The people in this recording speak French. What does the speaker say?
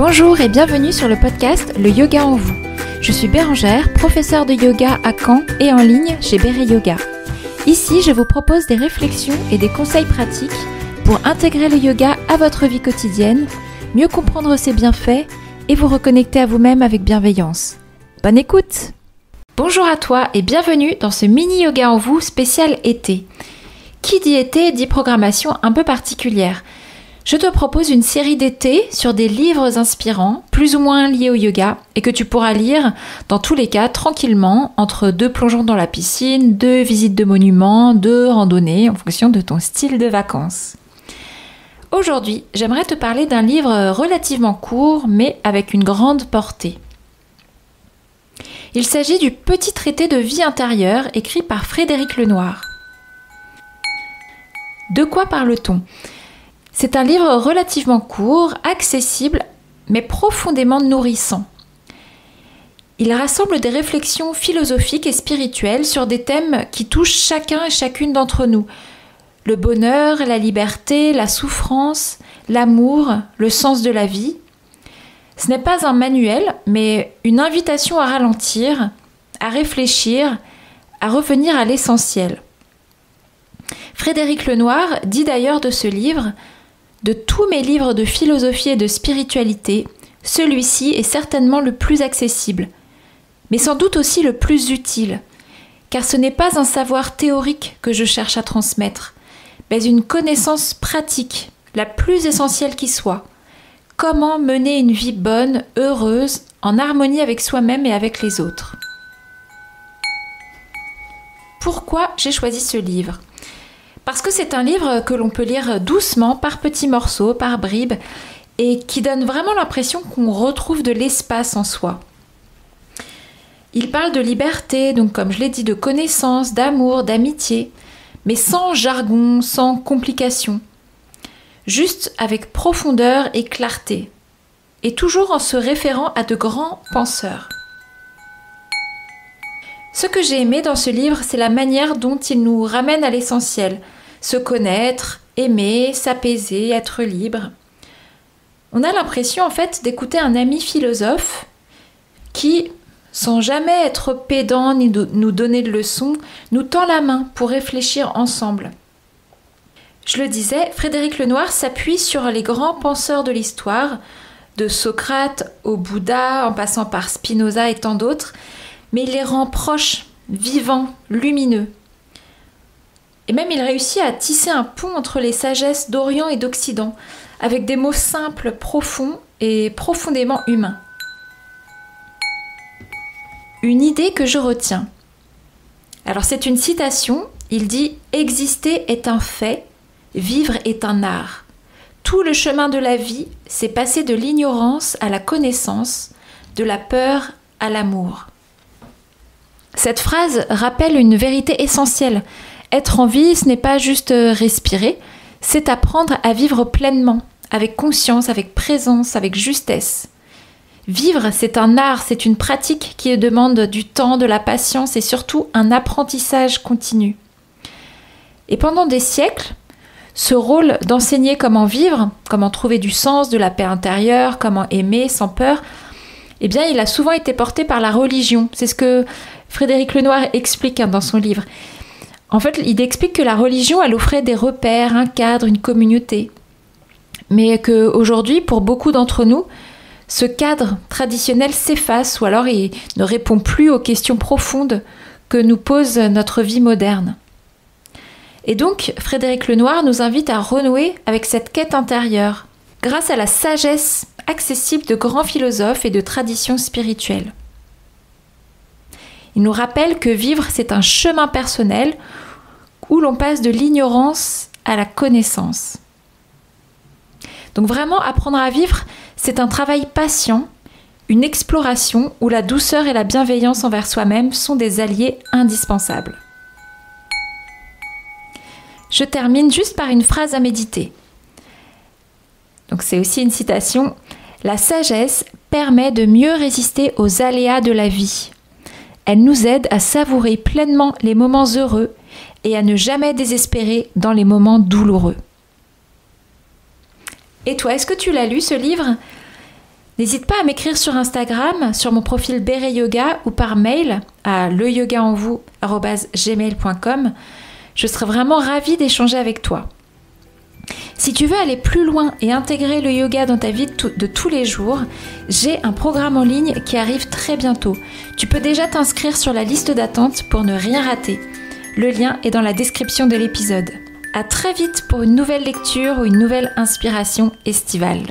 Bonjour et bienvenue sur le podcast Le Yoga en vous. Je suis Bérangère, professeure de yoga à Caen et en ligne chez Béré Yoga. Ici, je vous propose des réflexions et des conseils pratiques pour intégrer le yoga à votre vie quotidienne, mieux comprendre ses bienfaits et vous reconnecter à vous-même avec bienveillance. Bonne écoute! Bonjour à toi et bienvenue dans ce mini yoga en vous spécial été. Qui dit été dit programmation un peu particulière. Je te propose une série d'été sur des livres inspirants, plus ou moins liés au yoga, et que tu pourras lire, dans tous les cas, tranquillement, entre 2 plongeons dans la piscine, 2 visites de monuments, 2 randonnées, en fonction de ton style de vacances. Aujourd'hui, j'aimerais te parler d'un livre relativement court, mais avec une grande portée. Il s'agit du Petit traité de vie intérieure, écrit par Frédéric Lenoir. De quoi parle-t-on ? C'est un livre relativement court, accessible, mais profondément nourrissant. Il rassemble des réflexions philosophiques et spirituelles sur des thèmes qui touchent chacun et chacune d'entre nous. Le bonheur, la liberté, la souffrance, l'amour, le sens de la vie. Ce n'est pas un manuel, mais une invitation à ralentir, à réfléchir, à revenir à l'essentiel. Frédéric Lenoir dit d'ailleurs de ce livre: de tous mes livres de philosophie et de spiritualité, celui-ci est certainement le plus accessible, mais sans doute aussi le plus utile, car ce n'est pas un savoir théorique que je cherche à transmettre, mais une connaissance pratique, la plus essentielle qui soit. Comment mener une vie bonne, heureuse, en harmonie avec soi-même et avec les autres. Pourquoi j'ai choisi ce livre ? Parce que c'est un livre que l'on peut lire doucement, par petits morceaux, par bribes, et qui donne vraiment l'impression qu'on retrouve de l'espace en soi. Il parle de liberté, donc comme je l'ai dit, de connaissance, d'amour, d'amitié, mais sans jargon, sans complications. Juste avec profondeur et clarté, et toujours en se référant à de grands penseurs. Ce que j'ai aimé dans ce livre, c'est la manière dont il nous ramène à l'essentiel. Se connaître, aimer, s'apaiser, être libre. On a l'impression en fait d'écouter un ami philosophe qui, sans jamais être pédant ni nous donner de leçons, nous tend la main pour réfléchir ensemble. Je le disais, Frédéric Lenoir s'appuie sur les grands penseurs de l'histoire, de Socrate au Bouddha, en passant par Spinoza et tant d'autres, mais il les rend proches, vivants, lumineux. Et même il réussit à tisser un pont entre les sagesses d'Orient et d'Occident, avec des mots simples, profonds et profondément humains. Une idée que je retiens. Alors c'est une citation, il dit « Exister est un fait, vivre est un art. Tout le chemin de la vie, c'est passer de l'ignorance à la connaissance, de la peur à l'amour. » Cette phrase rappelle une vérité essentielle. Être en vie, ce n'est pas juste respirer, c'est apprendre à vivre pleinement, avec conscience, avec présence, avec justesse. Vivre, c'est un art, c'est une pratique qui demande du temps, de la patience et surtout un apprentissage continu. Et pendant des siècles, ce rôle d'enseigner comment vivre, comment trouver du sens, de la paix intérieure, comment aimer sans peur, eh bien, il a souvent été porté par la religion. C'est ce que Frédéric Lenoir explique dans son livre. En fait, il explique que la religion, elle offrait des repères, un cadre, une communauté. Mais qu'aujourd'hui, pour beaucoup d'entre nous, ce cadre traditionnel s'efface ou alors il ne répond plus aux questions profondes que nous pose notre vie moderne. Et donc, Frédéric Lenoir nous invite à renouer avec cette quête intérieure, grâce à la sagesse accessible de grands philosophes et de traditions spirituelles. Il nous rappelle que vivre, c'est un chemin personnel où l'on passe de l'ignorance à la connaissance. Donc vraiment, apprendre à vivre, c'est un travail patient, une exploration où la douceur et la bienveillance envers soi-même sont des alliés indispensables. Je termine juste par une phrase à méditer. Donc c'est aussi une citation. « La sagesse permet de mieux résister aux aléas de la vie. Elle nous aide à savourer pleinement les moments heureux et à ne jamais désespérer dans les moments douloureux. » Et toi, est-ce que tu l'as lu ce livre ? N'hésite pas à m'écrire sur Instagram, sur mon profil Béré Yoga ou par mail à leyogaenvous@gmail.com. Je serai vraiment ravie d'échanger avec toi. Si tu veux aller plus loin et intégrer le yoga dans ta vie de tous les jours, j'ai un programme en ligne qui arrive très bientôt. Tu peux déjà t'inscrire sur la liste d'attente pour ne rien rater. Le lien est dans la description de l'épisode. À très vite pour une nouvelle lecture ou une nouvelle inspiration estivale.